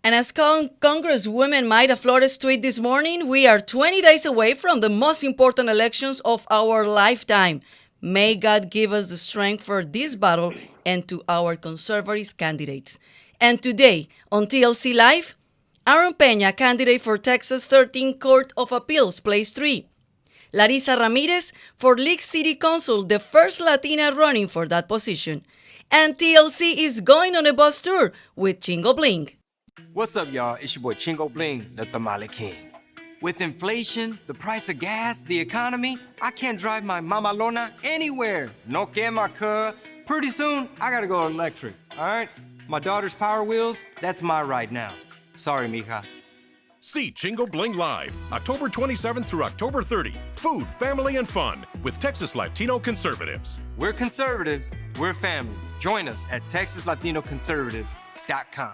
And as Congresswoman Mayra Flores tweeted this morning, we are 20 days away from the most important elections of our lifetime. May God give us the strength for this battle and to our conservative candidates. And today on TLC Live, Aaron Pena, candidate for Texas 13th Court of Appeals, place 3. Larissa Ramirez for League City Council, the first Latina running for that position. And TLC is going on a bus tour with Chingo Bling. What's up, y'all? It's your boy Chingo Bling, the Tamale King. With inflation, the price of gas, the economy, I can't drive my mamalona anywhere. No quema, cuh. Pretty soon, I gotta go electric, all right? My daughter's Power Wheels, that's my ride now. Sorry, mija. See Chingo Bling live, October 27th through October 30. Food, family, and fun with Texas Latino Conservatives. We're conservatives, we're family. Join us at TexasLatinoConservatives.com.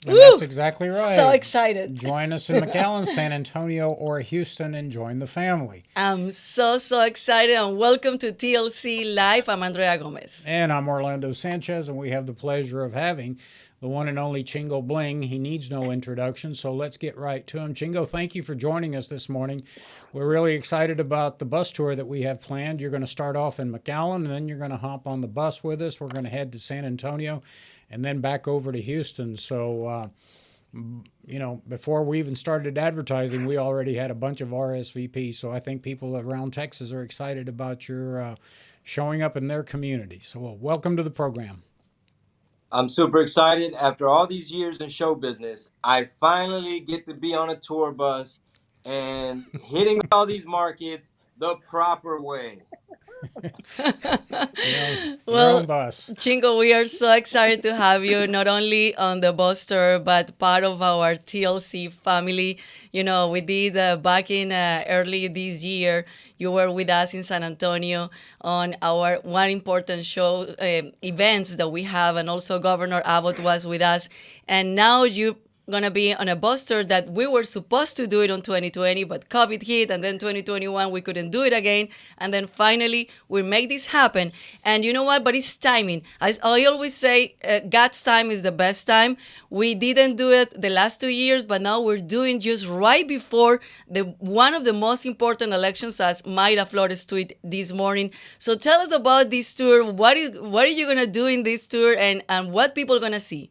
And that's exactly right. So excited. Join us in McAllen, San Antonio, or Houston and join the family. I'm so excited, and welcome to TLC Live. I'm Andrea Gomez. And I'm Orlando Sanchez, and we have the pleasure of having the one and only Chingo Bling. He needs no introduction, so let's get right to him. Chingo, thank you for joining us this morning. We're really excited about the bus tour that we have planned. You're going to start off in McAllen, and then you're going to hop on the bus with us. We're going to head to San Antonio and then back over to Houston. So, before we even started advertising, we already had a bunch of RSVPs. So I think people around Texas are excited about your showing up in their community. So welcome to the program. I'm super excited. After all these years in show business, I finally get to be on a tour bus and hitting all these markets the proper way. Well, bus. Chingo, we are so excited to have you not only on the bus tour, but part of our TLC family. We did back in early this year, you were with us in San Antonio on our one important show events that we have, and also Governor Abbott was with us. And now you gonna be on a bus tour that we were supposed to do it on 2020, but COVID hit, and then 2021 we couldn't do it again, and then finally we make this happen. And you know what? But it's timing. As I always say, God's time is the best time. We didn't do it the last 2 years, but now we're doing just right before the one of the most important elections, as Mayra Flores tweeted this morning. So tell us about this tour. What are you gonna do in this tour, and what people are gonna see?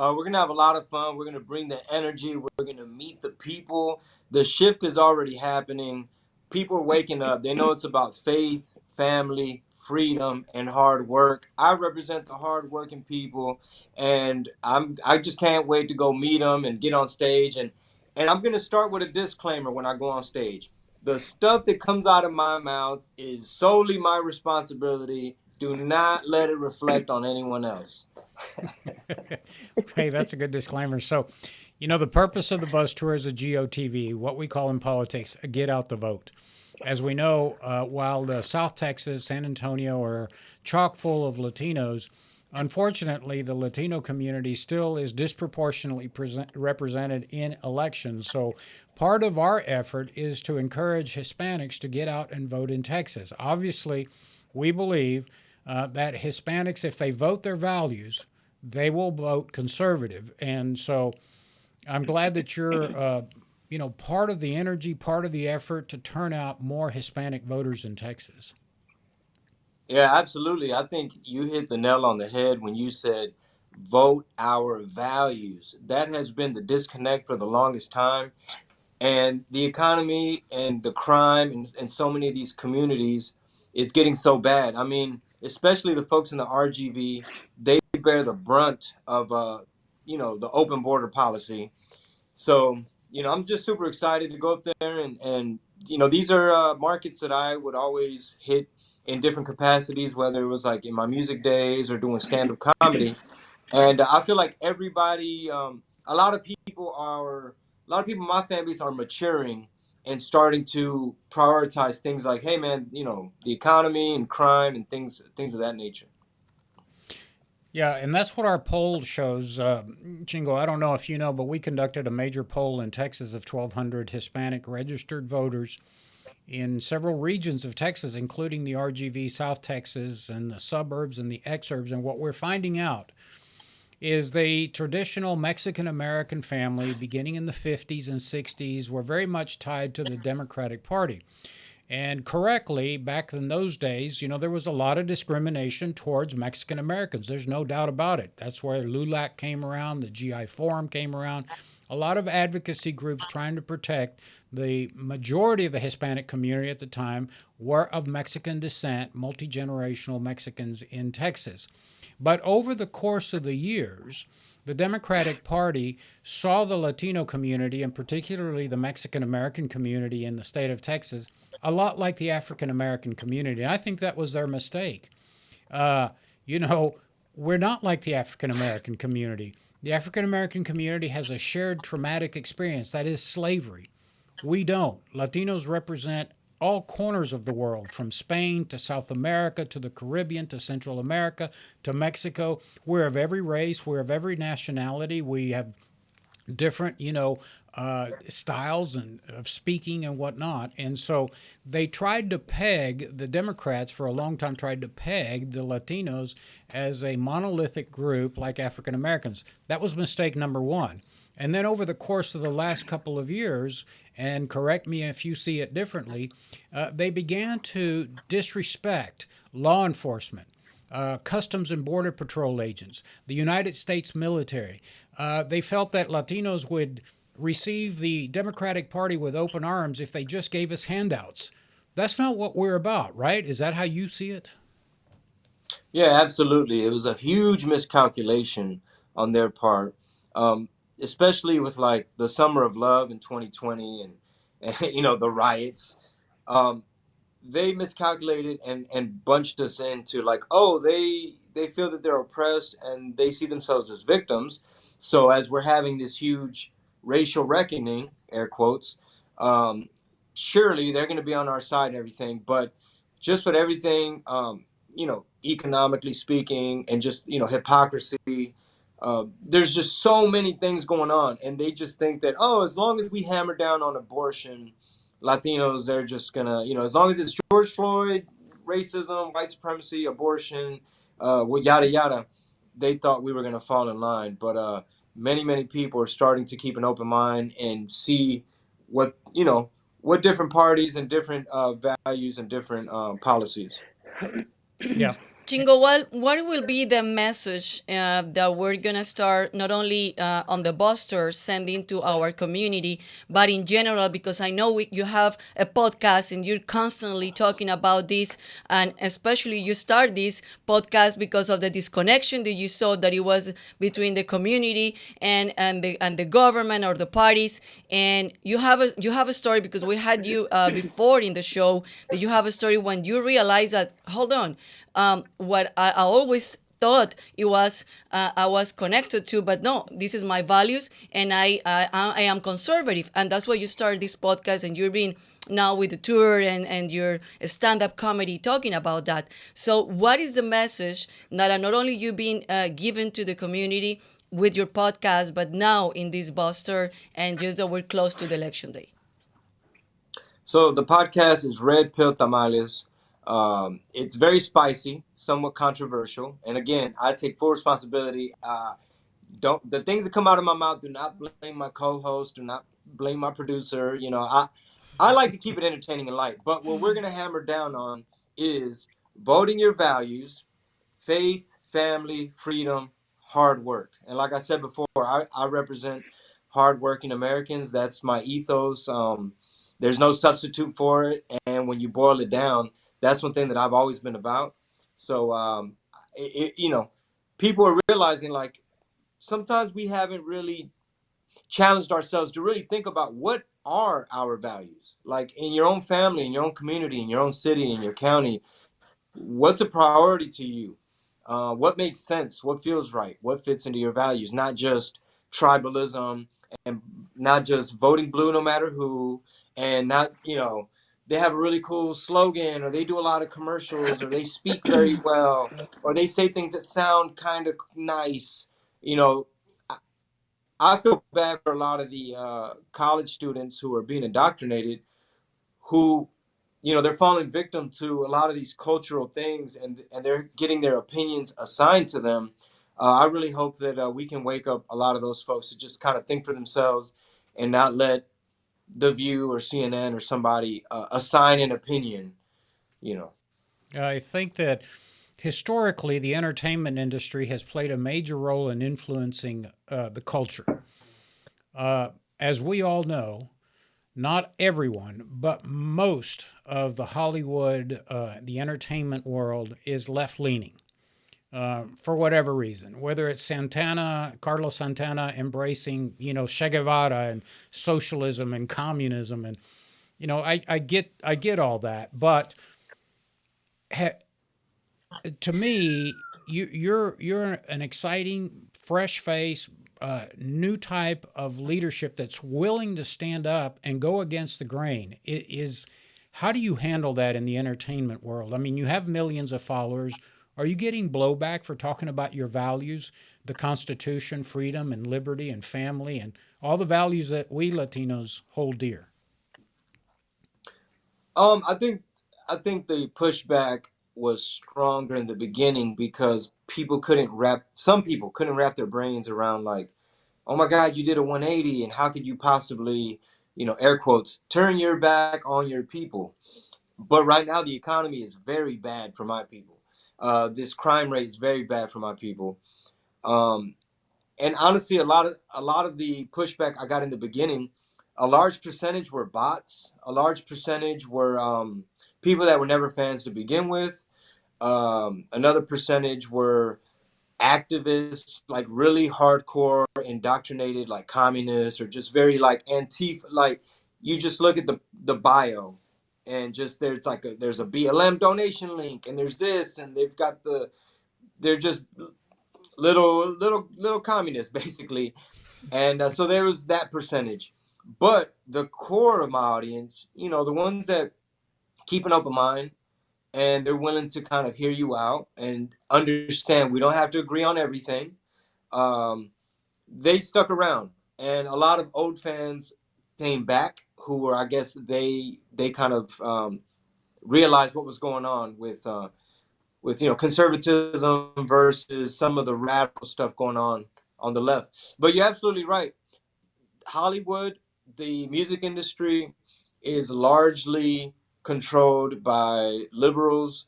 We're going to have a lot of fun. We're going to bring the energy. We're going to meet the people. The shift is already happening. People are waking up. They know it's about faith, family, freedom, and hard work. I represent the hardworking people, and I just can't wait to go meet them and get on stage. And I'm going to start with a disclaimer when I go on stage. The stuff that comes out of my mouth is solely my responsibility. Do not let it reflect on anyone else. Hey, that's a good disclaimer. So, the purpose of the bus tour is a GOTV, what we call in politics, a get out the vote. As we know, while the South Texas, San Antonio are chock full of Latinos, unfortunately, the Latino community still is disproportionately represented in elections. So part of our effort is to encourage Hispanics to get out and vote in Texas. Obviously, we believe that Hispanics, if they vote their values, they will vote conservative. And so I'm glad that you're, part of the energy, part of the effort to turn out more Hispanic voters in Texas. Yeah, absolutely. I think you hit the nail on the head when you said vote our values. That has been the disconnect for the longest time. And the economy and the crime in so many of these communities is getting so bad. I mean, especially the folks in the RGV, they bear the brunt of, the open border policy. So, I'm just super excited to go up there. And these are markets that I would always hit in different capacities, whether it was like in my music days or doing stand-up comedy. And I feel like everybody, a lot of people in my families are maturing and starting to prioritize things like, hey man, the economy and crime and things of that nature. Yeah, and that's what our poll shows. Chingo, I don't know if you know, but we conducted a major poll in Texas of 1,200 Hispanic registered voters in several regions of Texas, including the RGV, South Texas, and the suburbs and the exurbs. And what we're finding out is the traditional Mexican American family beginning in the 50s and 60s were very much tied to the Democratic Party. And correctly, back in those days, there was a lot of discrimination towards Mexican Americans. There's no doubt about it. That's where LULAC came around, the GI Forum came around. A lot of advocacy groups trying to protect the majority of the Hispanic community at the time were of Mexican descent, multi-generational Mexicans in Texas. But over the course of the years, the Democratic Party saw the Latino community, and particularly the Mexican American community in the state of Texas, a lot like the African American community. And I think that was their mistake. You know, we're not like the African American community. The African American community has a shared traumatic experience, that is slavery. We don't. Latinos represent all corners of the world, from Spain to South America to the Caribbean to Central America to Mexico. We're of every race, we're of every nationality. We have different, styles and of speaking and whatnot. And so they tried to peg, the Democrats for a long time tried to peg the Latinos as a monolithic group like African Americans. That was mistake number one. And then over the course of the last couple of years, and correct me if you see it differently, they began to disrespect law enforcement, Customs and Border Patrol agents, the United States military. They felt that Latinos would receive the Democratic Party with open arms if they just gave us handouts. That's not what we're about, right? Is that how you see it? Yeah, absolutely. It was a huge miscalculation on their part, um, especially with like the Summer of Love in 2020 and the riots. Um, they miscalculated and bunched us into like, oh, they feel that they're oppressed and they see themselves as victims. So as we're having this huge racial reckoning, air quotes, um, surely they're going to be on our side and everything. But just with everything, economically speaking, and just hypocrisy. There's just so many things going on, and they just think that, oh, as long as we hammer down on abortion, Latinos, they're just gonna, as long as it's George Floyd, racism, white supremacy, abortion, yada yada, they thought we were gonna fall in line. But many people are starting to keep an open mind and see what what different parties and different values and different policies. Yeah. Chingo, what will be the message that we're gonna start not only on the Buster sending to our community, but in general? Because I know you have a podcast and you're constantly talking about this, and especially you start this podcast because of the disconnection that you saw that it was between the community and the government or the parties. And you have a story, because we had you before in the show, that you have a story when you realize that, hold on, what I always thought it was I was connected to, but no, this is my values, and I am conservative, and that's why you started this podcast, and you're being now with the tour and your stand-up comedy talking about that. So, what is the message that are not only you being given to the community with your podcast, but now in this Buster, and just that we're close to the election day? So the podcast is Red Pill Tamales. It's very spicy, somewhat controversial, and again, I take full responsibility. Don't the things that come out of my mouth? Do not blame my co-host. Do not blame my producer. I like to keep it entertaining and light. But what we're gonna hammer down on is voting your values, faith, family, freedom, hard work. And like I said before, I represent hardworking Americans. That's my ethos. There's no substitute for it. And when you boil it down, that's one thing that I've always been about. So, people are realizing like sometimes we haven't really challenged ourselves to really think about what are our values. Like in your own family, in your own community, in your own city, in your county, what's a priority to you? What makes sense? What feels right? What fits into your values? Not just tribalism and not just voting blue no matter who, and not, they have a really cool slogan, or they do a lot of commercials, or they speak very well, or they say things that sound kind of nice. You know, I, I feel bad for a lot of the college students who are being indoctrinated, who they're falling victim to a lot of these cultural things, and they're getting their opinions assigned to them, I really hope that we can wake up a lot of those folks to just kind of think for themselves and not let The View or CNN or somebody assign an opinion, you know. I think that historically, the entertainment industry has played a major role in influencing the culture. As we all know, not everyone, but most of the Hollywood, the entertainment world is left leaning for whatever reason. Whether it's Carlos Santana embracing, Che Guevara and socialism and communism, and I get all that, but to me, you're an exciting, fresh face, new type of leadership that's willing to stand up and go against the grain. It is how do you handle that in the entertainment world? I mean, you have millions of followers. Are you getting blowback for talking about your values, the Constitution, freedom and liberty and family and all the values that we Latinos hold dear? I think the pushback was stronger in the beginning because some people couldn't wrap their brains around like, oh my God, you did a 180, and how could you possibly, air quotes, turn your back on your people? But right now, the economy is very bad for my people. This crime rate is very bad for my people. Um, and honestly, a lot of the pushback I got in the beginning, a large percentage were bots. A large percentage were people that were never fans to begin with. Another percentage were activists, like really hardcore, indoctrinated, like communists, or just very like Antifa. Like you just look at the bio, and just there's a BLM donation link, and there's this, and they're just little communists basically. And so there was that percentage, but the core of my audience, the ones that keep an open mind and they're willing to kind of hear you out and understand we don't have to agree on everything. um, they stuck around, and a lot of old fans came back who were, I guess, they kind of realized what was going on with conservatism versus some of the radical stuff going on the left. But you're absolutely right. Hollywood, the music industry, is largely controlled by liberals,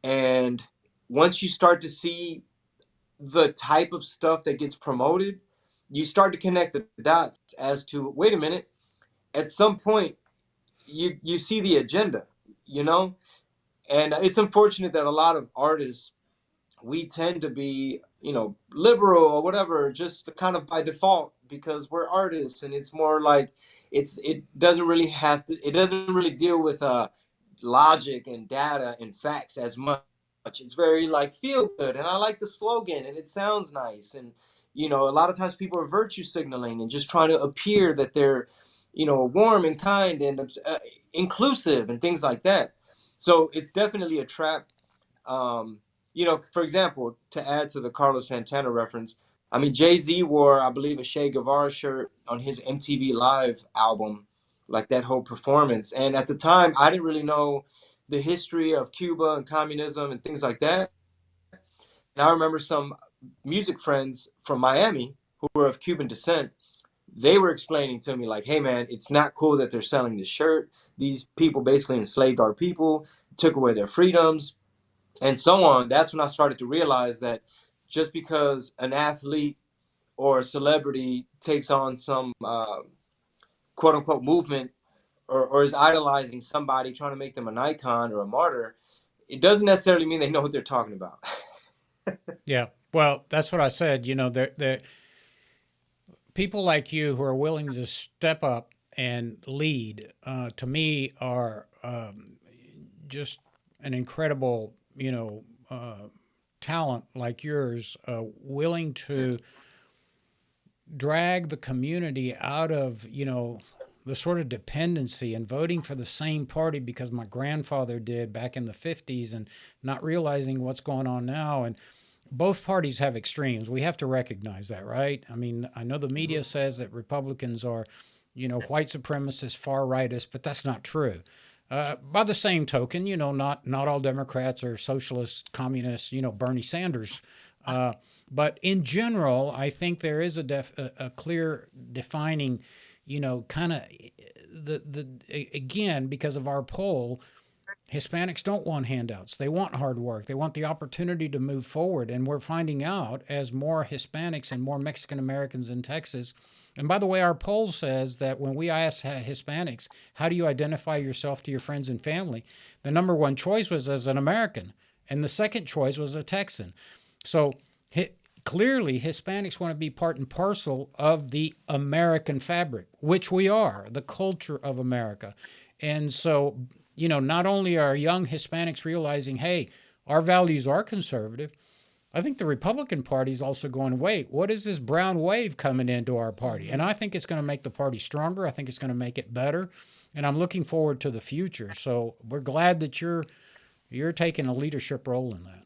and once you start to see the type of stuff that gets promoted, you start to connect the dots as to, wait a minute, at some point you see the agenda, you know? And it's unfortunate that a lot of artists, we tend to be, liberal or whatever, just kind of by default because we're artists, and it's more like it doesn't really deal with logic and data and facts as much. It's very like feel good, and I like the slogan, and it sounds nice, and a lot of times people are virtue signaling and just trying to appear that they're, warm and kind and inclusive and things like that. So it's definitely a trap. um, for example, to add to the Carlos Santana reference, I mean, Jay-Z wore, I believe, a Che Guevara shirt on his MTV Live album, like that whole performance. And at the time, I didn't really know the history of Cuba and communism and things like that. And I remember some music friends from Miami who were of Cuban descent. They were explaining to me, like, hey, man, it's not cool that they're selling this shirt. These people basically enslaved our people, took away their freedoms, and so on. That's when I started to realize that just because an athlete or a celebrity takes on some quote unquote movement, or is idolizing somebody, trying to make them an icon or a martyr, it doesn't necessarily mean they know what they're talking about. Yeah. Well, that's what I said. The people like you who are willing to step up and lead, to me, are just an incredible, talent like yours, willing to drag the community out of, the sort of dependency and voting for the same party because my grandfather did back in the 50s, and not realizing what's going on now. And both parties have extremes. We have to recognize that, right? I mean, I know the media says that Republicans are, white supremacists, far rightists, but that's not true. By the same token, not all Democrats are socialist, communists, Bernie Sanders. But in general, I think there is a clear defining, kind of again, because of our poll, Hispanics don't want handouts. They want hard work. They want the opportunity to move forward. And we're finding out as more Hispanics and more Mexican Americans in Texas. And by the way, our poll says that when we ask Hispanics, how do you identify yourself to your friends and family? The number one choice was as an American, and the second choice was a Texan. So clearly, Hispanics want to be part and parcel of the American fabric, which we are, the culture of America. And so, not only are young Hispanics realizing, hey, our values are conservative, I think the Republican Party is also going, wait, what is this brown wave coming into our party? And I think it's going to make the party stronger. I think it's going to make it better. And I'm looking forward to the future. So we're glad that you're taking a leadership role in that.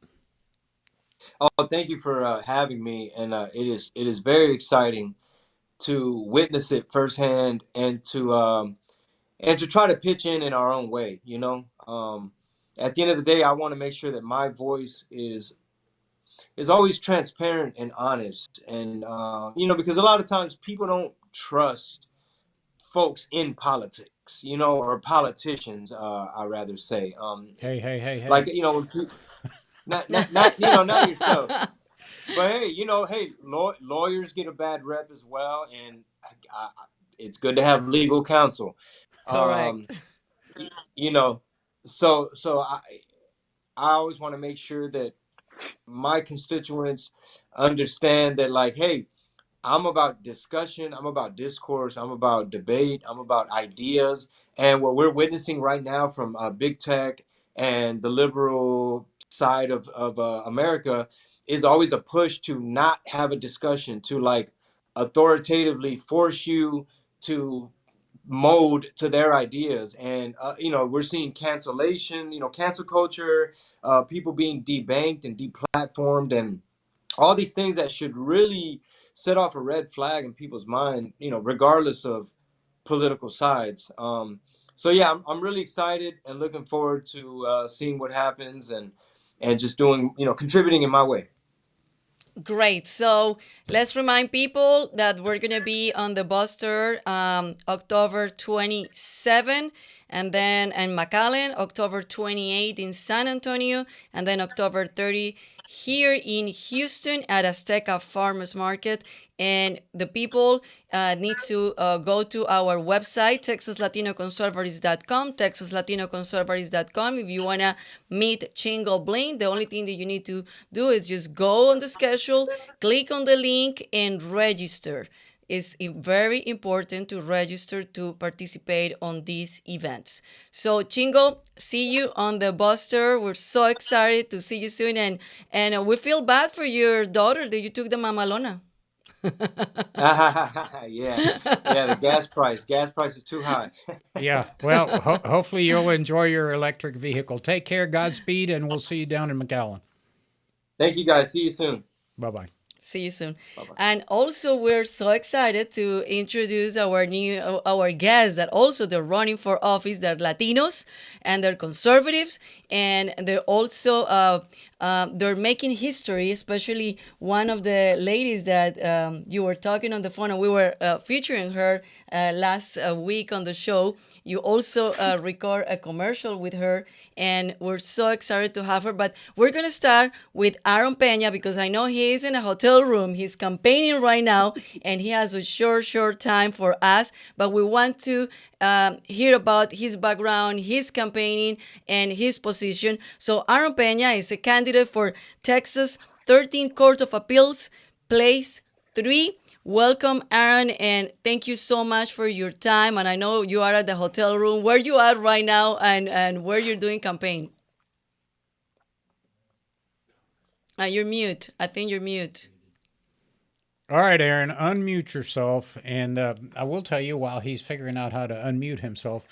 Oh, thank you for having me. And it is very exciting to witness it firsthand and to try to pitch in our own way. At the end of the day, I want to make sure that my voice is always transparent and honest. And because a lot of times people don't trust folks in politics, or politicians, I rather say. Hey. Like, not not yourself. But hey, lawyers get a bad rep as well, and it's good to have legal counsel. Um, Correct. you know, so I always want to make sure that my constituents understand that, like, hey, I'm about discussion, I'm about discourse, I'm about debate, I'm about ideas. And what we're witnessing right now from big tech and the liberal side of America is always a push to not have a discussion, to like authoritatively force you to mold to their ideas. And we're seeing cancellation, cancel culture, people being debanked and deplatformed, and all these things that should really set off a red flag in people's mind, regardless of political sides. So yeah, I'm really excited and looking forward to seeing what happens, and just doing, contributing in my way. Great. So let's remind people that we're going to be on the Buster October 27, and then in McAllen, October 28 in San Antonio, and then October 30 here in Houston at Azteca Farmers Market. And the people need to go to our website, TexasLatinoConservatives.com, TexasLatinoConservatives.com. If you want to meet Chingo Bling, the only thing that you need to do is just go on the schedule, click on the link, and register. It's very important to register to participate on these events. So, Chingo, see you on the Buster. We're so excited to see you soon, and we feel bad for your daughter that you took the mamalona. Yeah, the gas price is too high. Yeah, well, hopefully you'll enjoy your electric vehicle. Take care, Godspeed, and we'll see you down in McAllen. Thank you, guys. See you soon. Bye-bye. See you soon. Bye-bye. And also, we're so excited to introduce our guests that also they're running for office. They're Latinos and they're conservatives, and they're also they're making history. Especially one of the ladies that you were talking on the phone, and we were featuring her last week on the show. You also record a commercial with her, and we're so excited to have her. But we're going to start with Aaron Pena because I know he is in a hotel room. He's campaigning right now, and he has a short time for us. But we want to hear about his background, his campaigning, and his position. So Aaron Pena is a candidate for Texas 13th Court of Appeals, Place 3. Welcome, Aaron, and thank you so much for your time. And I know you are at the hotel room. Where you are right now, and where you're doing campaign? You're mute. I think you're mute. All right, Aaron, unmute yourself. And I will tell you, while he's figuring out how to unmute himself,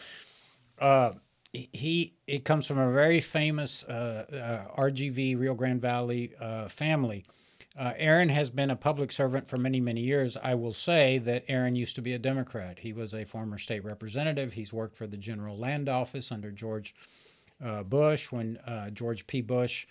it comes from a very famous RGV, Rio Grande Valley family. Aaron has been a public servant for many, many years. I will say that Aaron used to be a Democrat. He was a former state representative. He's worked for the General Land Office under George Bush when George P. Bush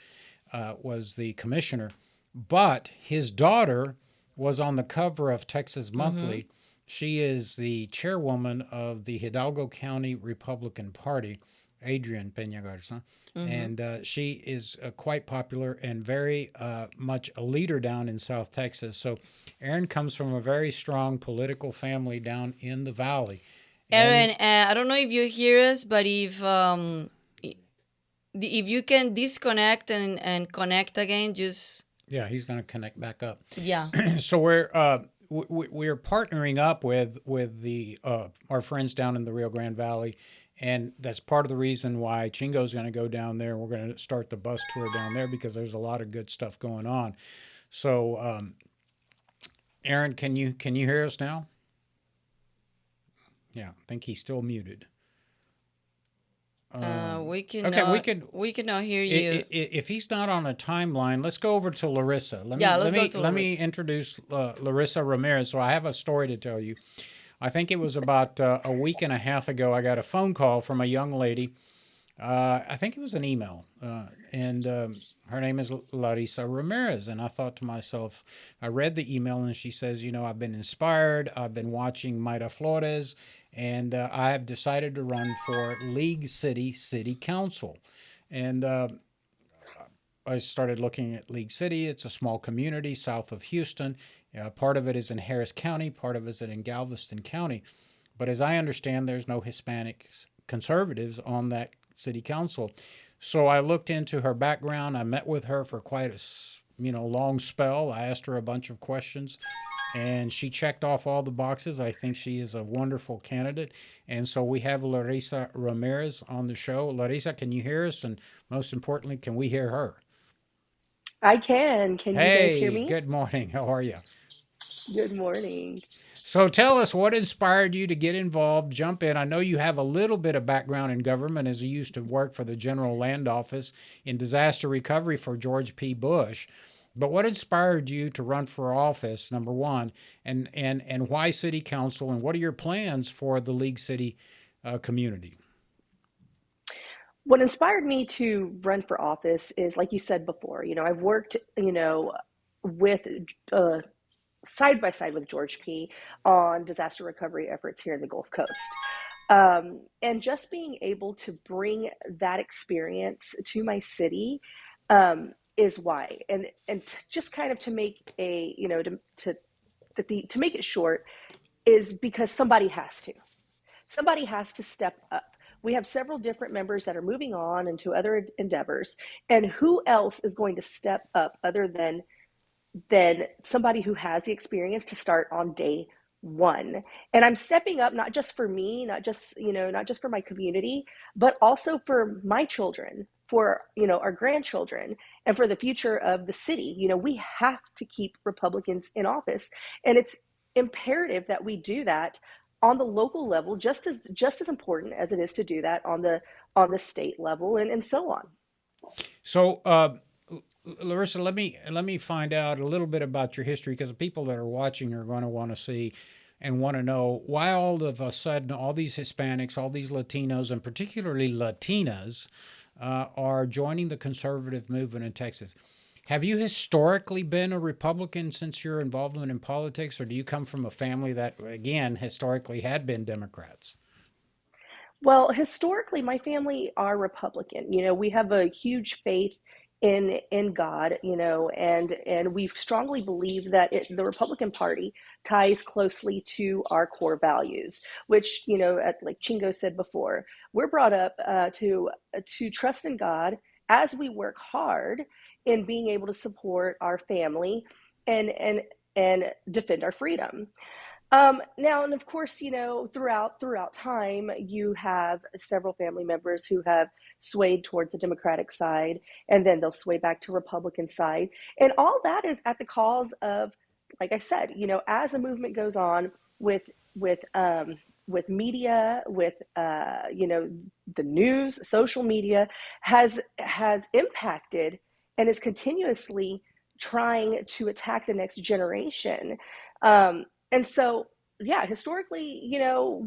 was the commissioner. But his daughter was on the cover of Texas Mm-hmm. Monthly. She is the chairwoman of the Hidalgo County Republican Party, Adrian Pena Garza, Mm-hmm. and she is quite popular and very much a leader down in South Texas. So, Aaron comes from a very strong political family down in the valley, Aaron, and I don't know if you hear us, but if you can disconnect and connect again, just yeah, he's going to connect back up. yeah. So we're partnering up with the our friends down in the Rio Grande Valley, and that's part of the reason why Chingo's going to go down there. We're going to start the bus tour down there because there's a lot of good stuff going on. So, Aaron, can you hear us now? Yeah, I think he's still muted. We Okay, we cannot can. we cannot hear you. If he's not on a timeline, let's go over to Larissa. Let me Yeah, let's let go me to let me Larissa. introduce Larissa Ramirez. So I have a story to tell you. I think it was about a week and a half ago. I got a phone call from a young lady. I think it was an email, and her name is Larissa Ramirez. And I thought to myself, I read the email, and she says, I've been inspired. I've been watching Mayra Flores, and I have decided to run for League City Council. And I started looking at League City. It's a small community south of Houston. Part of it is in Harris County, part of it is in Galveston County. But as I understand, there's no Hispanic conservatives on that city council. So I looked into her background. I met with her for quite a long spell. I asked her a bunch of questions, and she checked off all the boxes. I think she is a wonderful candidate. And so we have Larissa Ramirez on the show. Larissa, can you hear us? And most importantly, can we hear her? I can. Can you guys hear Hey, me? good morning. How are you? Good morning. So tell us what inspired you to get involved, jump in. I know you have a little bit of background in government as you used to work for the General Land Office in disaster recovery for George P. Bush. But what inspired you to run for office, number one, and why city council, and what are your plans for the League City community? What inspired me to run for office is, like you said before, I've worked, with uh, side by side with George P. on disaster recovery efforts here in the Gulf Coast. And just being able to bring that experience to my city is why. And just kind of to make a, to make it short, is because somebody has to step up. We have several different members that are moving on into other endeavors, and who else is going to step up other than somebody who has the experience to start on day one? And I'm stepping up not just for me, not just for my community, but also for my children, for our grandchildren, and for the future of the city. We have to keep Republicans in office, and it's imperative that we do that on the local level, just as important as it is to do that on the state level, and so on. So, Larissa, let me find out a little bit about your history because the people that are watching are going to want to see and want to know why all of a sudden all these Hispanics, all these Latinos, and particularly Latinas are joining the conservative movement in Texas. Have you historically been a Republican since your involvement in politics, or do you come from a family that, again, historically had been Democrats? Well, historically, my family are Republican. We have a huge faith in God, and we strongly believe that the Republican Party ties closely to our core values, which, like Chingo said before, we're brought up to trust in God as we work hard in being able to support our family and defend our freedom. Now, and of course, throughout time, you have several family members who have swayed towards the Democratic side, and then they'll sway back to Republican side, and all that is at the cause of, like I said, as the movement goes on with with media, with the news, social media has impacted and is continuously trying to attack the next generation. And so, yeah, historically,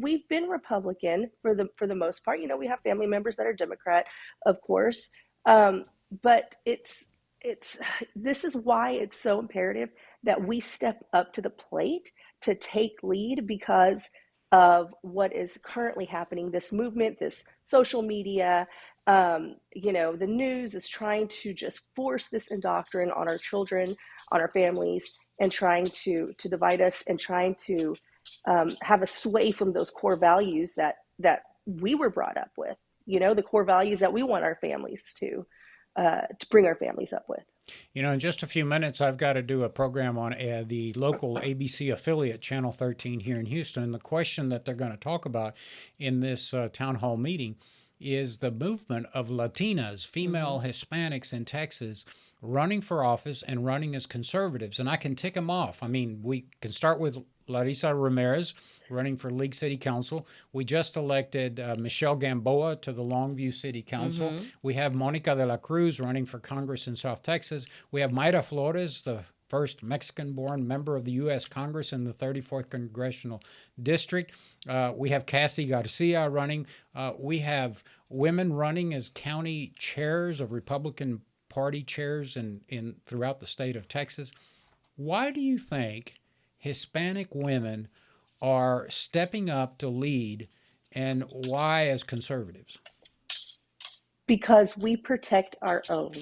we've been Republican for the most part. We have family members that are Democrat, of course, um, but it's this is why it's so imperative that we step up to the plate to take lead because of what is currently happening. This movement, this social media, the news is trying to just force this indoctrination on our children, on our families, and trying to divide us and trying to have us sway from those core values that we were brought up with. The core values that we want our families to bring our families up with. In just a few minutes, I've got to do a program on the local ABC affiliate, Channel 13 here in Houston. And the question that they're going to talk about in this town hall meeting is the movement of Latinas, female Hispanics in Texas, running for office and running as conservatives. And I can tick them off. I mean, we can start with Larissa Ramirez running for League City Council. We just elected Michelle Gamboa to the Longview City Council. We have Monica de la Cruz running for Congress in South Texas. We have Mayra Flores, the first Mexican-born member of the U.S. Congress in the 34th Congressional District. We have Cassie Garcia running. We have women running as county chairs of Republican Party chairs in throughout the state of Texas. Why do you think Hispanic women are stepping up to lead, and why as conservatives? Because we protect our own,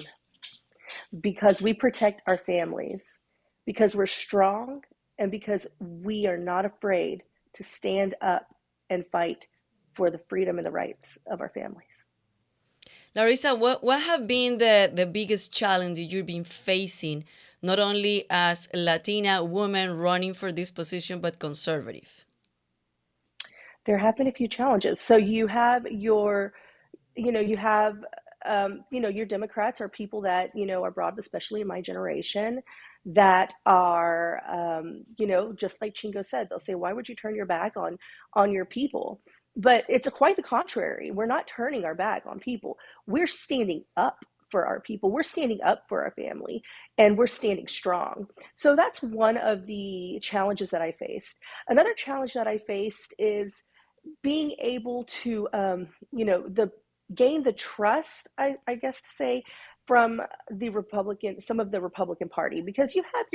because we protect our families, because we're strong, and because we are not afraid to stand up and fight for the freedom and the rights of our families. Larissa, what have been the biggest challenges you've been facing, not only as a Latina woman running for this position, but conservative? There have been a few challenges. So you have your Democrats are people that, are broad, especially in my generation, that are, just like Chingo said, they'll say, why would you turn your back on your people? But it's quite the contrary. We're not turning our back on people. We're standing up for our people. We're standing up for our family, and we're standing strong. So that's one of the challenges that I faced. Another challenge that I faced is being able to, gain the trust, I guess to say, from some of the Republican Party, because you have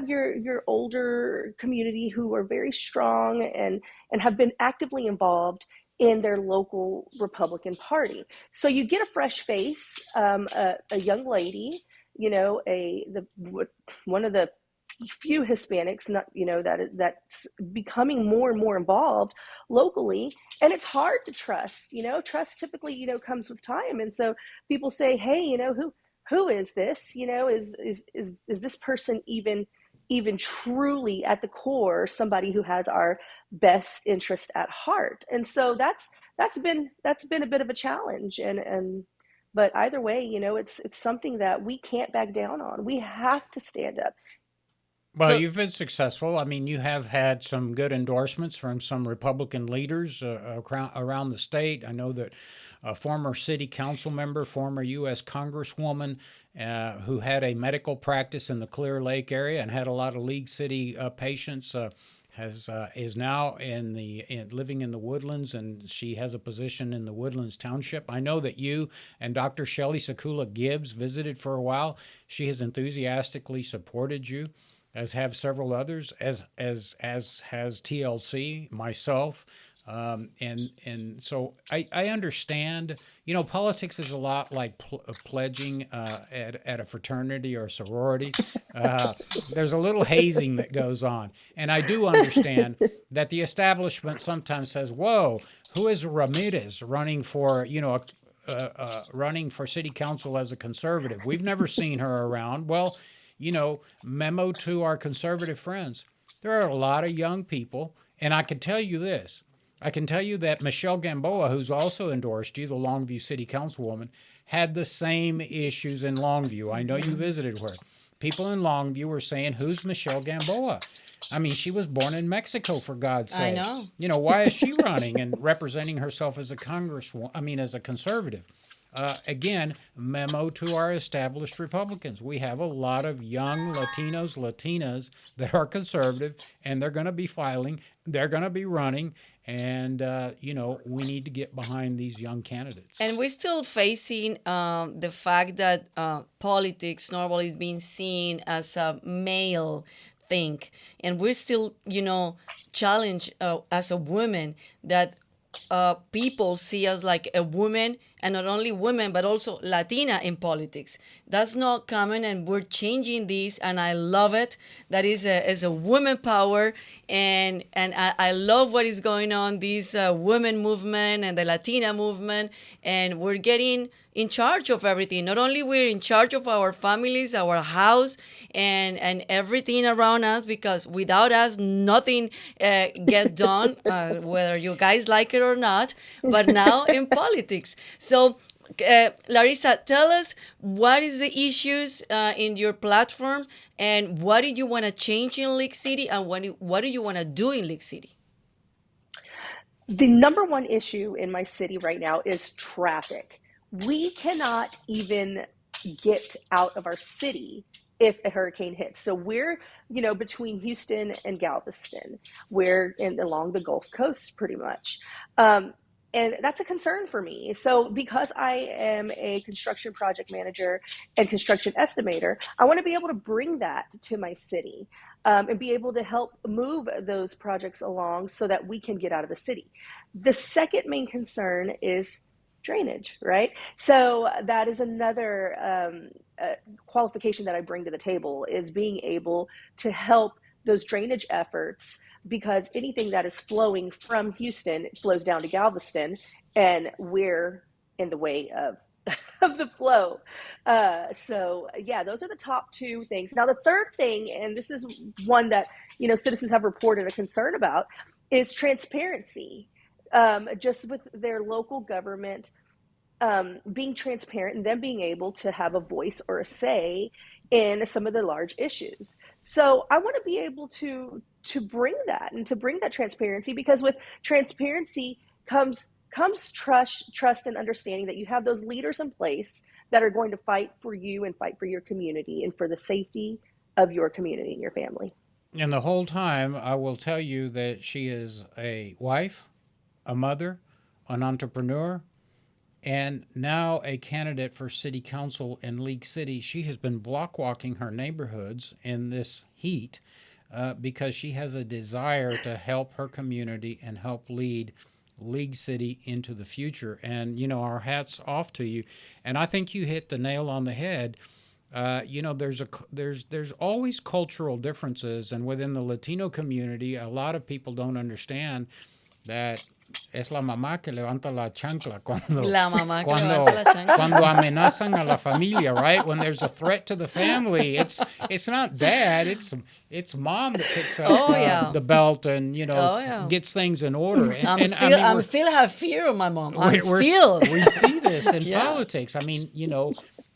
your older community who are very strong and have been actively involved in their local Republican Party. So you get a fresh face, a young lady, one of the few Hispanics, that's becoming more and more involved locally, and it's hard to trust. Trust typically, comes with time, and so people say, "Hey, who is this? Is this person even truly at the core somebody who has our best interest at heart?" And so that's been a bit of a challenge, but either way, it's something that we can't back down on. We have to stand up. Well, So you've been successful. I mean, you have had some good endorsements from some Republican leaders around the state. I know that a former city council member, former U.S. Congresswoman, who had a medical practice in the Clear Lake area and had a lot of League City patients, is now living in the Woodlands, and she has a position in the Woodlands Township. I know that you and Dr. Shelley Sakula Gibbs visited for a while. She has enthusiastically supported you, as have several others, as has TLC, myself, and so I understand. Politics is a lot like pledging at a fraternity or a sorority. There's a little hazing that goes on, and I do understand that the establishment sometimes says, "Whoa, who is Ramirez running for running for city council as a conservative? We've never seen her around." Well, memo to our conservative friends. There are a lot of young people, and I can tell you this. I can tell you that Michelle Gamboa, who's also endorsed you, the Longview City Councilwoman, had the same issues in Longview. I know you visited her. People in Longview were saying, "Who's Michelle Gamboa?" I mean, she was born in Mexico, for God's sake. I know. Why is she running and representing herself as a as a conservative? Again, memo to our established Republicans. We have a lot of young Latinas that are conservative, and they're going to be filing, they're going to be running, And, we need to get behind these young candidates. And we're still facing the fact that politics normally is being seen as a male thing. And we're still, challenged as a woman that people see us like a woman, and not only women, but also Latina in politics. That's not common, and we're changing this, and I love it. That is a woman power, and I love what is going on, this women movement and the Latina movement, and we're getting in charge of everything. Not only we're in charge of our families, our house, and everything around us, because without us, nothing gets done, whether you guys like it or not, but now in politics. So, Larissa, tell us what is the issues in your platform, and what do you want to change in League City, and what do you want to do in League City? The number one issue in my city right now is traffic. We cannot even get out of our city if a hurricane hits. So we're, between Houston and Galveston. We're along the Gulf Coast pretty much. And that's a concern for me. So because I am a construction project manager and construction estimator, I want to be able to bring that to my city and be able to help move those projects along so that we can get out of the city. The second main concern is drainage, right? So that is another qualification that I bring to the table, is being able to help those drainage efforts, because anything that is flowing from Houston flows down to Galveston, and we're in the way of the flow. So yeah, those are the top two things. Now, the third thing, and this is one that, citizens have reported a concern about, is transparency. Just with their local government being transparent and them being able to have a voice or a say in some of the large issues. So I want to be able to bring that, and to bring that transparency, because with transparency comes trust and understanding that you have those leaders in place that are going to fight for you and fight for your community and for the safety of your community and your family. And the whole time, I will tell you that she is a wife, a mother, an entrepreneur, and now a candidate for city council in League City. She has been block walking her neighborhoods in this heat because she has a desire to help her community and help lead League City into the future. And, our hats off to you. And I think you hit the nail on the head. There's always cultural differences, and within the Latino community, a lot of people don't understand that es la mamá que levanta la chancla cuando amenazan a la familia, right? When there's a threat to the family, it's not dad, it's mom that picks up the belt and gets things in order. I'm still have fear of my mom. We see this in politics.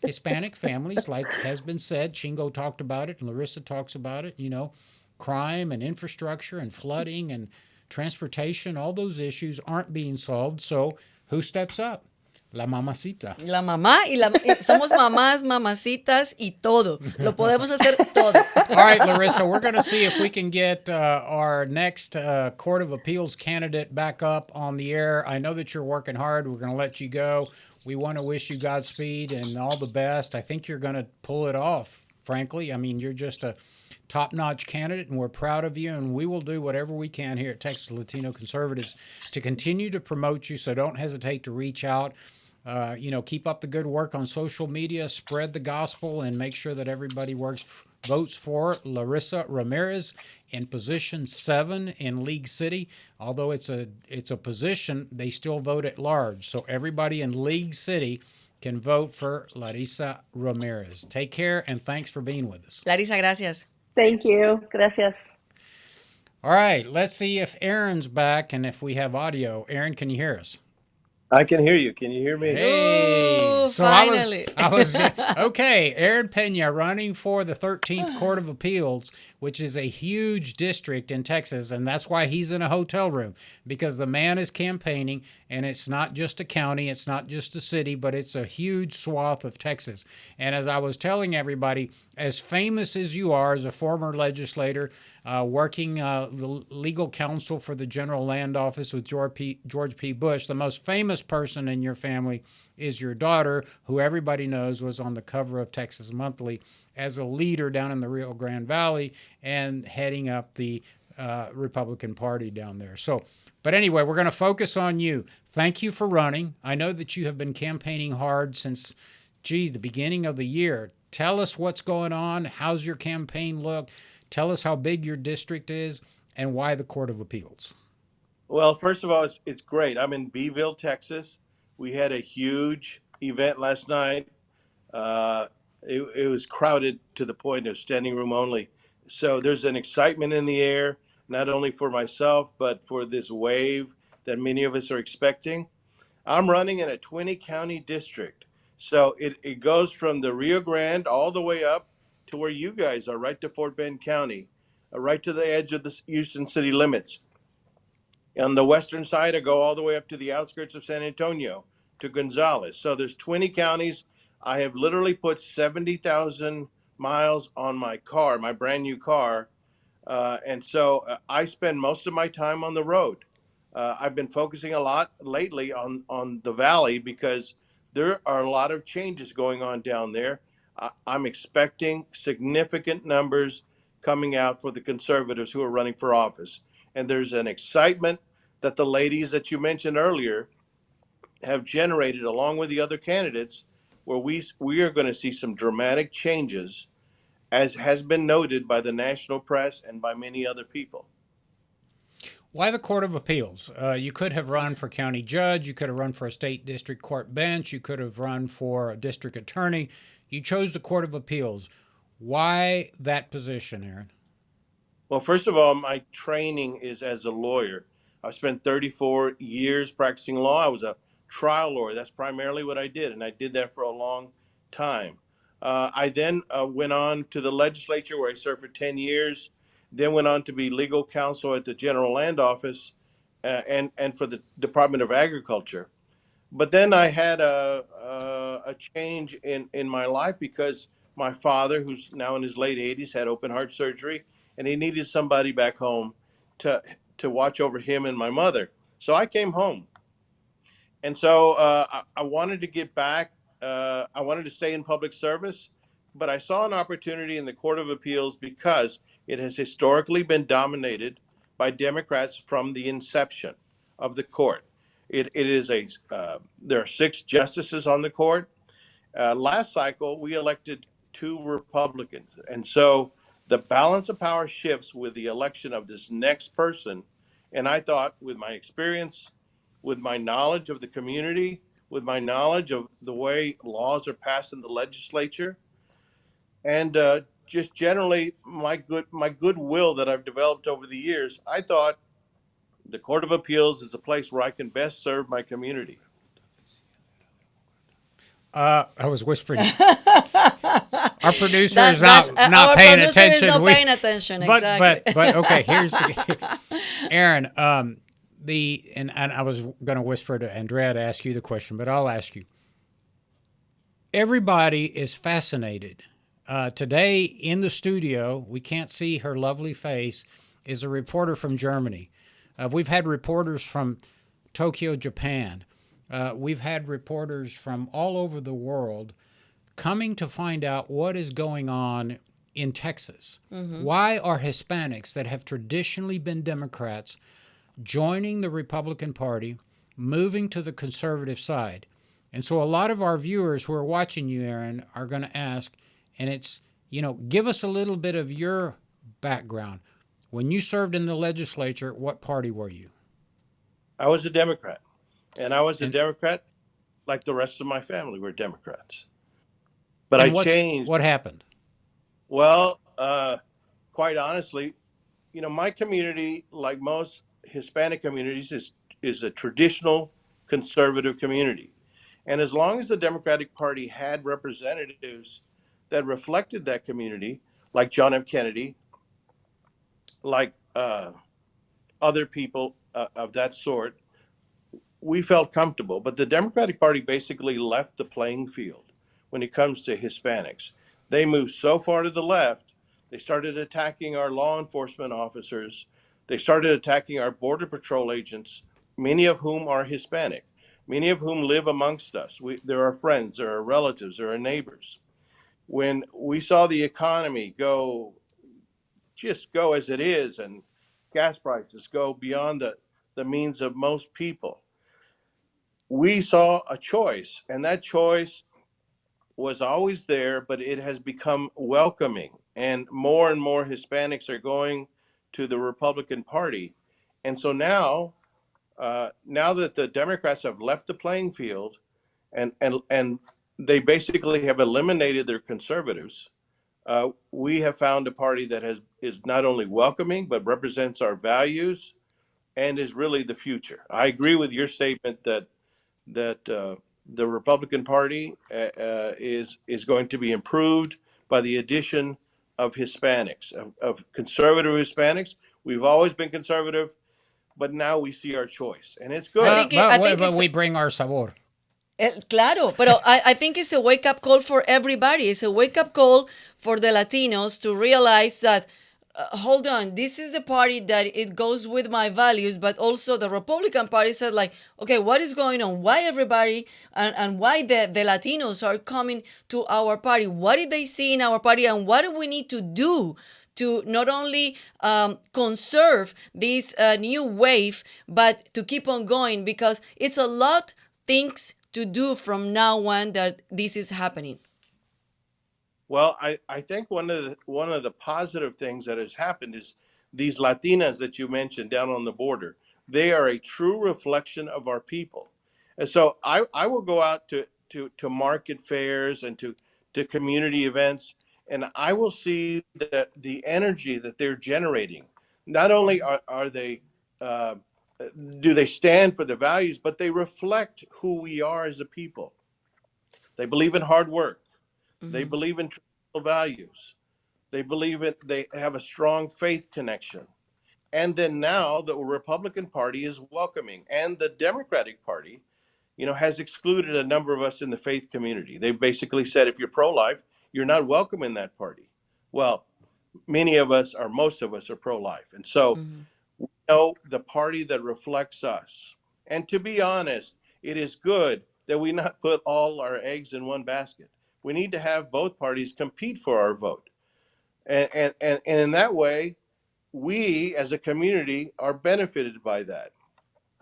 Hispanic families, like has been said, Chingo talked about it, and Larissa talks about it, crime and infrastructure and flooding and transportation, all those issues aren't being solved. So who steps up? La mamacita. La mamá somos mamás, mamacitas y todo. Lo podemos hacer todo. All right, Larissa, we're going to see if we can get our next Court of Appeals candidate back up on the air. I know that you're working hard. We're going to let you go. We want to wish you Godspeed and all the best. I think you're going to pull it off, frankly. You're just a top-notch candidate, and we're proud of you, and we will do whatever we can here at Texas Latino Conservatives to continue to promote you, so don't hesitate to reach out. Keep up the good work on social media, spread the gospel, and make sure that everybody votes for Larissa Ramirez in position 7 in League City. Although it's a position, they still vote at large. So everybody in League City can vote for Larissa Ramirez. Take care, and thanks for being with us. Larissa, gracias. Thank you. Gracias. All right, let's see if Aaron's back and if we have audio. Aaron, can you hear us? I can hear you. Can you hear me? Hey, ooh, so finally. I was okay. Aaron Pena running for the 13th Court of Appeals. which is a huge district in Texas. And that's why he's in a hotel room, because the man is campaigning, and it's not just a county, it's not just a city, but it's a huge swath of Texas. And as I was telling everybody, as famous as you are as a former legislator, working the legal counsel for the General Land Office with George P. Bush, the most famous person in your family is your daughter, who everybody knows was on the cover of Texas Monthly as a leader down in the Rio Grande Valley and heading up the Republican Party down there. So, but anyway, we're going to focus on you. Thank you for running. I know that you have been campaigning hard since, the beginning of the year. Tell us what's going on. How's your campaign look? Tell us how big your district is and why the Court of Appeals. Well, first of all, it's great. I'm in Beeville, Texas. We had a huge event last night. It was crowded to the point of standing room only. So there's an excitement in the air, not only for myself, but for this wave that many of us are expecting. I'm running in a 20-county district. So it goes from the Rio Grande all the way up to where you guys are, right to Fort Bend County, right to the edge of the Houston city limits. On the western side, I go all the way up to the outskirts of San Antonio, to Gonzales. So there's 20 counties. I have literally put 70,000 miles on my car, my brand new car. And so I spend most of my time on the road. I've been focusing a lot lately on the valley because there are a lot of changes going on down there. I'm expecting significant numbers coming out for the conservatives who are running for office. And there's an excitement that the ladies that you mentioned earlier have generated along with the other candidates, where we are going to see some dramatic changes, as has been noted by the national press and by many other people. Why the Court of Appeals? You could have run for county judge. You could have run for a state district court bench. You could have run for a district attorney. You chose the Court of Appeals. Why that position, Aaron? Well, first of all, my training is as a lawyer. I spent 34 years practicing law. I was a trial lawyer. That's primarily what I did, and I did that for a long time. I then went on to the legislature, where I served for 10 years, then went on to be legal counsel at the General Land Office and for the Department of Agriculture. But then I had a change in my life because my father, who's now in his late 80s, had open heart surgery, and he needed somebody back home to watch over him and my mother. So I came home. And so I wanted to get back. I wanted to stay in public service, but I saw an opportunity in the Court of Appeals because it has historically been dominated by Democrats from the inception of the court. It is there are 6 justices on the court. Last cycle, we elected 2 Republicans. And so the balance of power shifts with the election of this next person. And I thought, with my experience, with my knowledge of the community, with my knowledge of the way laws are passed in the legislature, and just generally my goodwill that I've developed over the years, I thought the Court of Appeals is a place where I can best serve my community. I was whispering. Our producer is That's, not our paying producer attention. is not paying attention. Exactly. But okay. Here's Aaron. And I was going to whisper to Andrea to ask you the question, but I'll ask you. Everybody is fascinated. Today in the studio, we can't see her lovely face, is a reporter from Germany. We've had reporters from Tokyo, Japan. We've had reporters from all over the world coming to find out what is going on in Texas. Mm-hmm. Why are Hispanics that have traditionally been Democrats joining the Republican Party, moving to the conservative side? And so a lot of our viewers who are watching you, Aaron, are going to ask, and it's, give us a little bit of your background. When you served in the legislature, what party were you? I was a Democrat. And I was a Democrat like the rest of my family were Democrats. But I changed. What happened? Well, quite honestly, my community, like most Hispanic communities, is a traditional conservative community. And as long as the Democratic Party had representatives that reflected that community, like John F. Kennedy, like other people of that sort, we felt comfortable. But the Democratic Party basically left the playing field when it comes to Hispanics. They moved so far to the left, they started attacking our law enforcement officers. They started attacking our Border Patrol agents, many of whom are Hispanic, many of whom live amongst us. They're our friends, they're our relatives, they're our neighbors. When we saw the economy just go as it is, and gas prices go beyond the means of most people, we saw a choice, and that choice was always there, but it has become welcoming, and more Hispanics are going to the Republican Party. And so now that the Democrats have left the playing field, and they basically have eliminated their conservatives, we have found a party that is not only welcoming but represents our values and is really the future. I agree with your statement that the Republican Party is going to be improved by the addition of Hispanics, of conservative Hispanics. We've always been conservative, but now we see our choice, and it's I good. think it, I think But it's we bring our sabor. Claro, but I think it's a wake up call for everybody. It's a wake up call for the Latinos to realize that, hold on, this is the party that it goes with my values, but also the Republican Party said, like, okay, what is going on? Why everybody and why the Latinos are coming to our party? What did they see in our party, and what do we need to do to not only conserve this new wave, but to keep on going, because it's a lot things to do from now on that this is happening. Well, I think one of the positive things that has happened is these Latinas that you mentioned down on the border. They are a true reflection of our people. And so I will go out to market fairs and to community events, and I will see that the energy that they're generating, not only are they do they stand for the values, but they reflect who we are as a people. They believe in hard work. They Mm-hmm. believe in traditional values. They have a strong faith connection. And then now the Republican Party is welcoming, and the Democratic Party, has excluded a number of us in the faith community. They basically said, if you're pro-life, you're not welcome in that party. Well, many of us, or most of us, are pro-life. And so Mm-hmm. we know the party that reflects us. And to be honest, it is good that we not put all our eggs in one basket. We need to have both parties compete for our vote. And in that way, we as a community are benefited by that.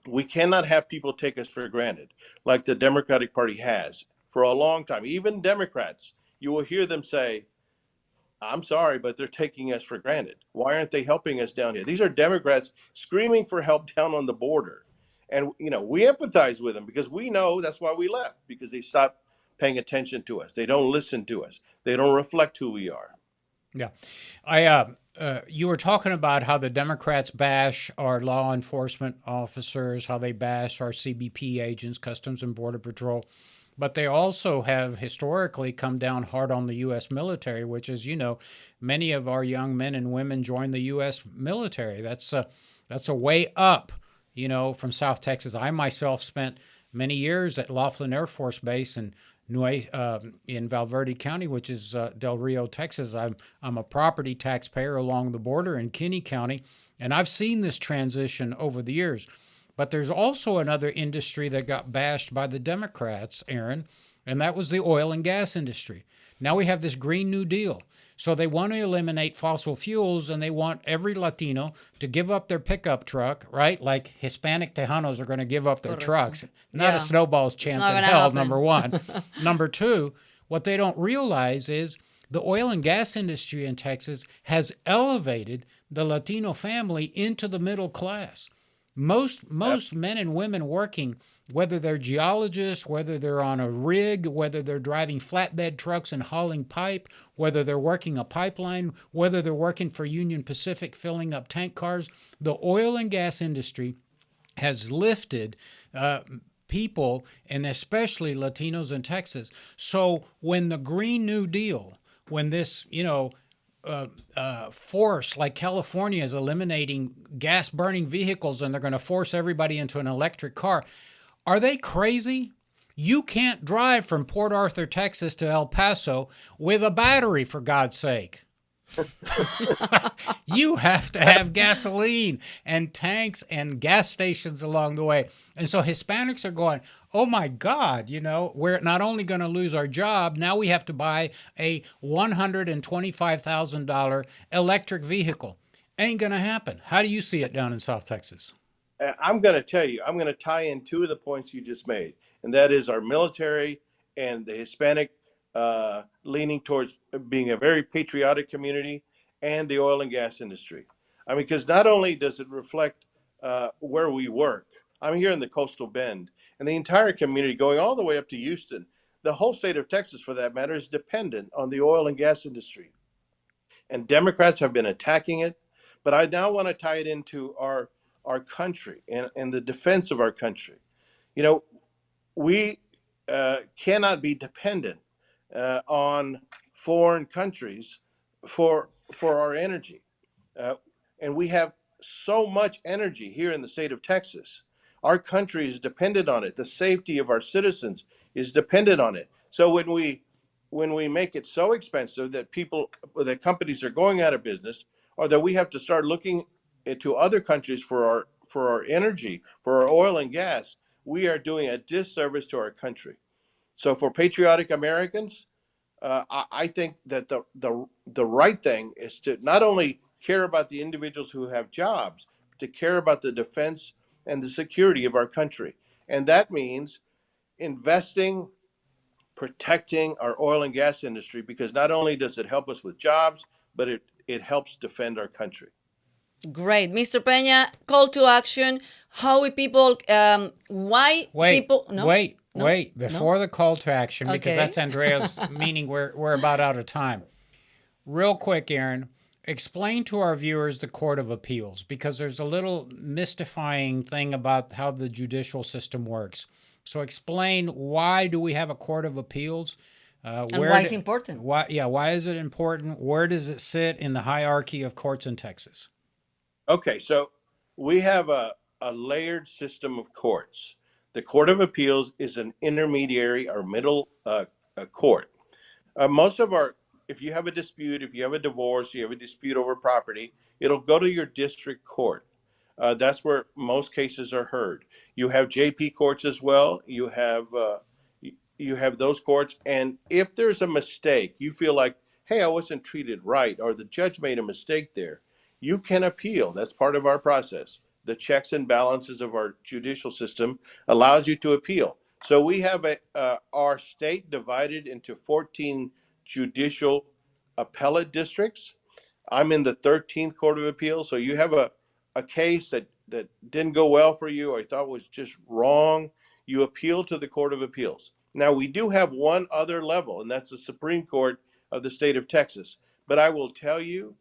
We cannot have people take us for granted like the Democratic Party has for a long time. Even Democrats, you will hear them say, I'm sorry, but they're taking us for granted. Why aren't they helping us down here? These are Democrats screaming for help down on the border. And, we empathize with them because we know that's why we left, because they stopped paying attention to us. They don't listen to us. They don't reflect who we are. Yeah. You were talking about how the Democrats bash our law enforcement officers, how they bash our CBP agents, Customs and Border Patrol, but they also have historically come down hard on the U.S. military, which is, many of our young men and women join the U.S. military. That's a way up, from South Texas. I myself spent many years at Laughlin Air Force Base in Valverde County, which is Del Rio, Texas. I'm a property taxpayer along the border in Kinney County, and I've seen this transition over the years. But there's also another industry that got bashed by the Democrats, Aaron, and that was the oil and gas industry. Now we have this Green New Deal. So they want to eliminate fossil fuels, and they want every Latino to give up their pickup truck, right? Like Hispanic Tejanos are going to give up their Correcto. trucks. Not Yeah. a snowball's chance not in gonna hell, happen. number one. Number two, what they don't realize is the oil and gas industry in Texas has elevated the Latino family into the middle class. Most men and women working, whether they're geologists, whether they're on a rig, whether they're driving flatbed trucks and hauling pipe, whether they're working a pipeline, whether they're working for Union Pacific filling up tank cars, the oil and gas industry has lifted people, and especially Latinos in Texas. So when the Green New Deal, when this, force, like California is eliminating gas burning vehicles and they're going to force everybody into an electric car. Are they crazy? You can't drive from Port Arthur, Texas to El Paso with a battery, for God's sake. You have to have gasoline and tanks and gas stations along the way. And so Hispanics are going, oh my God, we're not only going to lose our job, now we have to buy a $125,000 electric vehicle. Ain't going to happen. How do you see it down in South Texas? I'm going to tell you, I'm going to tie in two of the points you just made, and that is our military and the Hispanic leaning towards being a very patriotic community, and the oil and gas industry. I mean, because not only does it reflect where we work, I'm here in the coastal bend, and the entire community going all the way up to Houston, the whole state of Texas for that matter, is dependent on the oil and gas industry. And Democrats have been attacking it, but I now want to tie it into our country and the defense of our country. You know, we cannot be dependent on foreign countries for our energy, and we have so much energy here in the state of Texas. Our country is dependent on it. The safety of our citizens is dependent on it. So when we make it so expensive that companies are going out of business, or that we have to start looking into other countries for our energy, for our oil and gas, we are doing a disservice to our country. So for patriotic Americans, I think that the right thing is to not only care about the individuals who have jobs, but to care about the defense and the security of our country. And that means investing, protecting our oil and gas industry, because not only does it help us with jobs, but it helps defend our country. Great. Mr. Pena, call to action. How we people, why people... No? Wait. Before the call to action, because Okay. that's Andrea's meaning we're about out of time. Real quick, Aaron, explain to our viewers the Court of Appeals, because there's a little mystifying thing about how the judicial system works. So explain, why do we have a Court of Appeals? And why it's important. Why is it important? Where does it sit in the hierarchy of courts in Texas? Okay, so we have a layered system of courts. The Court of Appeals is an intermediary or middle court. If you have a dispute, if you have a divorce, you have a dispute over property, it'll go to your district court. That's where most cases are heard. You have JP courts as well. You have those courts, and if there's a mistake, you feel like, hey, I wasn't treated right, or the judge made a mistake there, you can appeal. That's part of our process. The checks and balances of our judicial system allows you to appeal. So we have our state divided into 14 judicial appellate districts. I'm in the 13th Court of Appeals. So you have a case that didn't go well for you, or you thought was just wrong, you appeal to the Court of Appeals. Now, we do have one other level, and that's the Supreme Court of the state of Texas. But I will tell you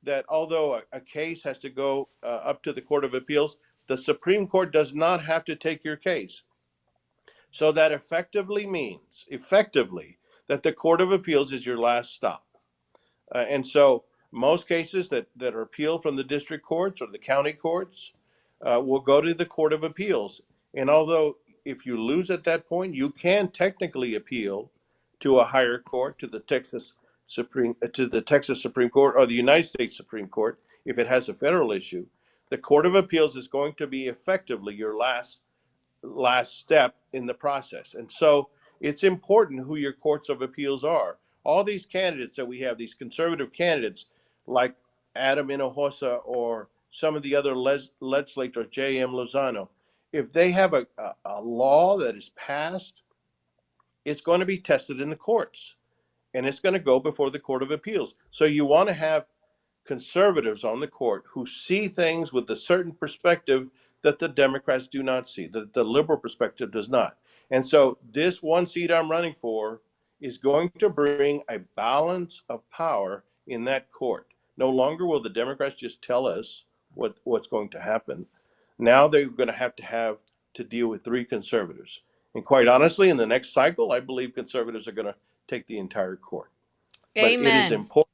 that although a case has to go up to the Court of Appeals, the Supreme Court does not have to take your case. So that effectively means that the Court of Appeals is your last stop. And so most cases that are appealed from the district courts or the county courts will go to the Court of Appeals. And although if you lose at that point, you can technically appeal to a higher court, to the Texas Supreme Court or the United States Supreme Court, if it has a federal issue. The Court of Appeals is going to be effectively your last step in the process. And so it's important who your courts of appeals are. All these candidates that we have, these conservative candidates like Adam Hinojosa or some of the other legislators, J.M. Lozano, if they have a law that is passed, it's going to be tested in the courts, and it's going to go before the Court of Appeals. So you want to have conservatives on the court who see things with a certain perspective that the Democrats do not see, that the liberal perspective does not. And so this one seat I'm running for is going to bring a balance of power in that court. No longer will the Democrats just tell us what's going to happen. Now they're going to have to deal with 3 conservatives. And quite honestly, in the next cycle, I believe conservatives are going to take the entire court. Amen. But it is important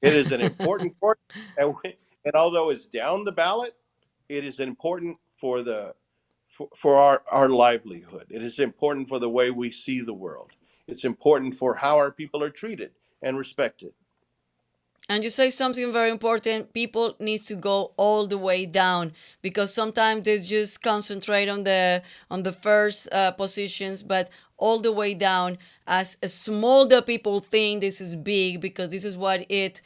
It is an important court, and although it's down the ballot, it is important for our livelihood. It is important for the way we see the world. It's important for how our people are treated and respected. And you say something very important. People need to go all the way down, because sometimes they just concentrate on the first positions, but all the way down. As small the people think this is big, because this is what it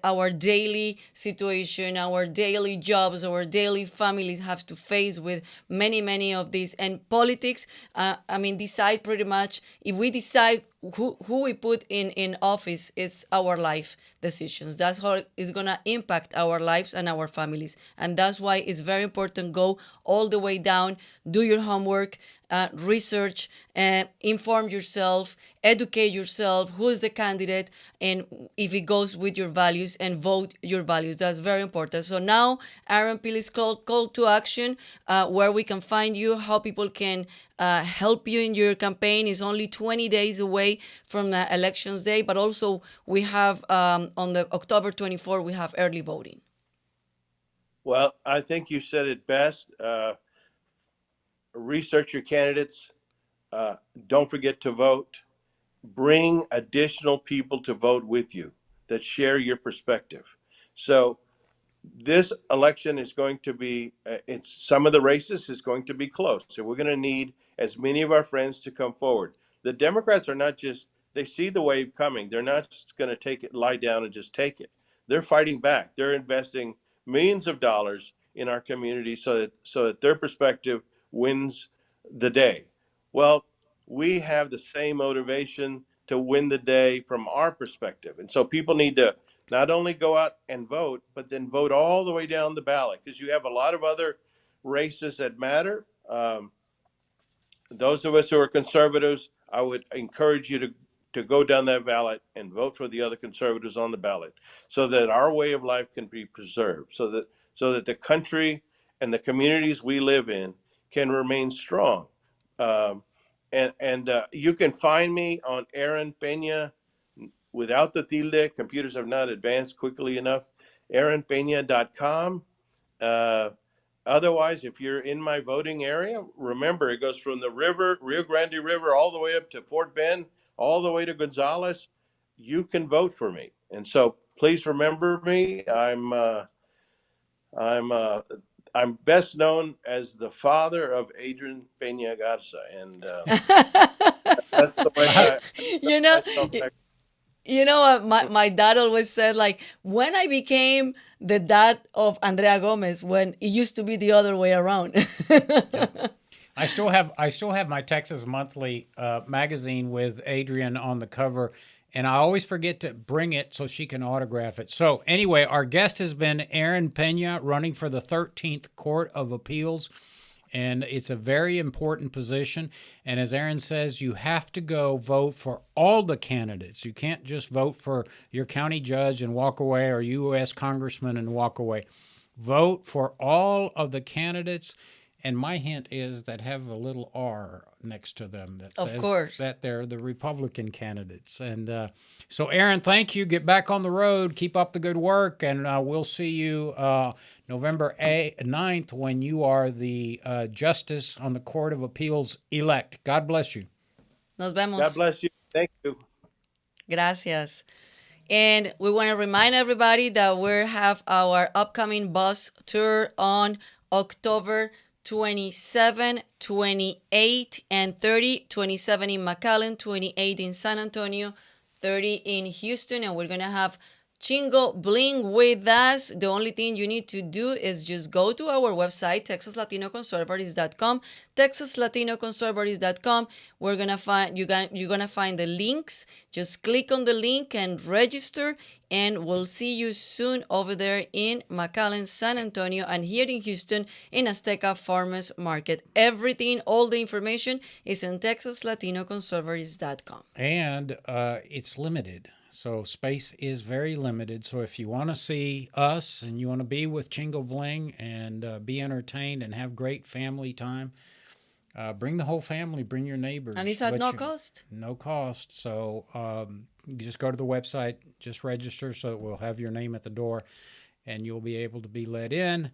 our daily situation, our daily jobs, our daily families have to face with many of these. And politics, I mean, decide pretty much, if we decide who we put in office, it's our life decisions. That's how it's gonna impact our lives and our families. And that's why it's very important, go all the way down, do your homework, research, inform yourself, educate yourself, who is the candidate, and if it goes with your values, and vote your values. That's very important. So now, Aaron, please call to action, where we can find you, how people can help you in your campaign. Is only 20 days away from the elections day, but also we have on the October 24, we have early voting. Well, I think you said it best. Research your candidates. Don't forget to vote. Bring additional people to vote with you that share your perspective. So this election is going to be, it's some of the races is going to be close. So we're going to need as many of our friends to come forward. The Democrats are not just, they see the wave coming. They're not just going to take it, lie down and just take it. They're fighting back. They're investing millions of dollars in our community so that their perspective wins the day. Well, we have the same motivation to win the day from our perspective. And so people need to not only go out and vote, but then vote all the way down the ballot, because you have a lot of other races that matter. Those of us who are conservatives, I would encourage you to go down that ballot and vote for the other conservatives on the ballot, so that our way of life can be preserved, so that the country and the communities we live in can remain strong. And you can find me on Aaron Pena without the tilde. Computers have not advanced quickly enough. AaronPena.com. Otherwise, if you're in my voting area, remember it goes from the river, Rio Grande River, all the way up to Fort Bend, all the way to Gonzales. You can vote for me, and so please remember me. I'm best known as the father of Adrian Pena Garza, and that's the way I you know, myself. you know what my dad always said, like, when I became the dad of Andrea Gomez, when it used to be the other way around. I still have my Texas Monthly magazine with Adrian on the cover, and I always forget to bring it so she can autograph it. So anyway, our guest has been Aaron Pena, running for the 13th Court of Appeals. And it's a very important position. And as Aaron says, you have to go vote for all the candidates. You can't just vote for your county judge and walk away, or U.S. congressman and walk away. Vote for all of the candidates. And my hint is that have a little R next to them that Of says course. that they're the Republican candidates. And so, Aaron, thank you. Get back on the road. Keep up the good work. And we'll see you November 9th when you are the justice on the Court of Appeals elect. God bless you. Nos vemos. God bless you. Thank you. Gracias. And we want to remind everybody that we have our upcoming bus tour on October 27, 28, and 30. 27 in McAllen, 28 in San Antonio, 30 in Houston. And we're going to have Chingo Bling with us. The only thing you need to do is just go to our website, TexasLatinoConservatives.com, TexasLatinoConservatives.com. We're gonna find you're gonna find the links. Just click on the link and register, and we'll see you soon over there in McAllen, San Antonio, and here in Houston in Azteca Farmers Market. Everything, all the information is in TexasLatinoConservatives.com. And it's limited. So space is very limited. So if you want to see us and you want to be with Chingo Bling and be entertained and have great family time, bring the whole family, bring your neighbors. And it's at no cost. No cost. So just go to the website, just register so that we'll have your name at the door and you'll be able to be let in.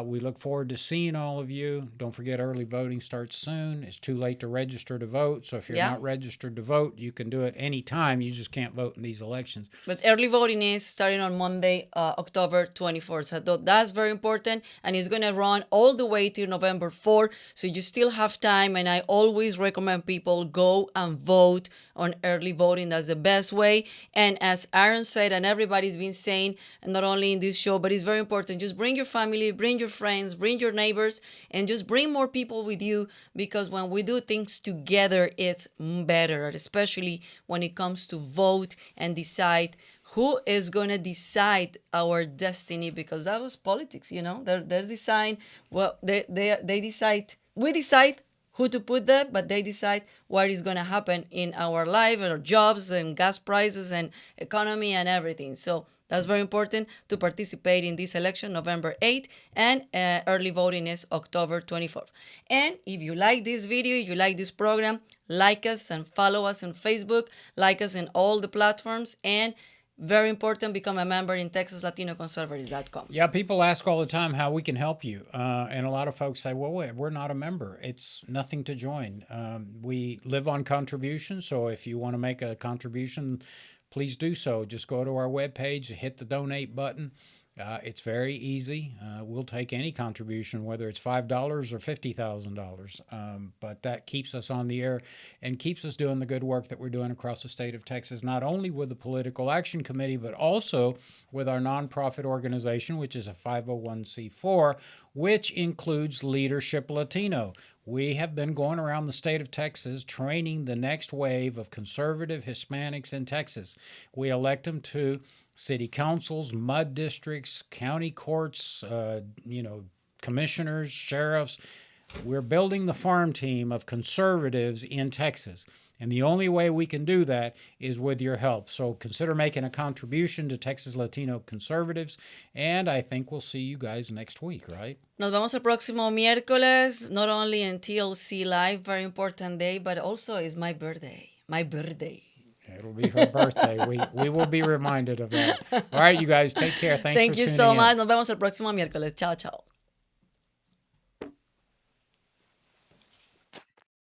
We look forward to seeing all of you. Don't forget, early voting starts soon. It's too late to register to vote. So if you're not registered to vote, you can do it anytime. You just can't vote in these elections. But early voting is starting on Monday, October 24th. So that's very important. And it's going to run all the way till November 4th. So you still have time. And I always recommend people go and vote on early voting. That's the best way. And as Aaron said, and everybody's been saying, and not only in this show, but it's very important, just bring your family, bring your friends, bring your neighbors, and just bring more people with you, because when we do things together, it's better, especially when it comes to vote and decide who is going to decide our destiny, because that was politics, They decide, well, they decide, we decide who to put there, but they decide what is going to happen in our life, our jobs and gas prices and economy and everything. So that's very important to participate in this election, November 8th, and early voting is October 24th. And if you like this video, if you like this program, like us and follow us on Facebook, like us in all the platforms, and very important, become a member in TexasLatinoConservatives.com. Yeah, people ask all the time how we can help you. And a lot of folks say, well, wait, we're not a member. It's nothing to join. We live on contributions. So if you want to make a contribution, please do so. Just go to our webpage, hit the donate button. It's very easy. We'll take any contribution, whether it's $5 or $50,000. But that keeps us on the air and keeps us doing the good work that we're doing across the state of Texas, not only with the Political Action Committee, but also with our nonprofit organization, which is a 501c4, which includes Leadership Latino. We have been going around the state of Texas training the next wave of conservative Hispanics in Texas. We elect them to city councils, mud districts, county courts, commissioners, sheriffs. We're building the farm team of conservatives in Texas. And the only way we can do that is with your help. So consider making a contribution to Texas Latino Conservatives. And I think we'll see you guys next week, right? Nos vemos el próximo miércoles, not only in TLC Live, very important day, but also it's my birthday. My birthday. It'll be her birthday. We will be reminded of that. All right, you guys, take care. Thanks for tuning in. Thank you so much. Nos vemos el próximo miércoles. Chao, chao.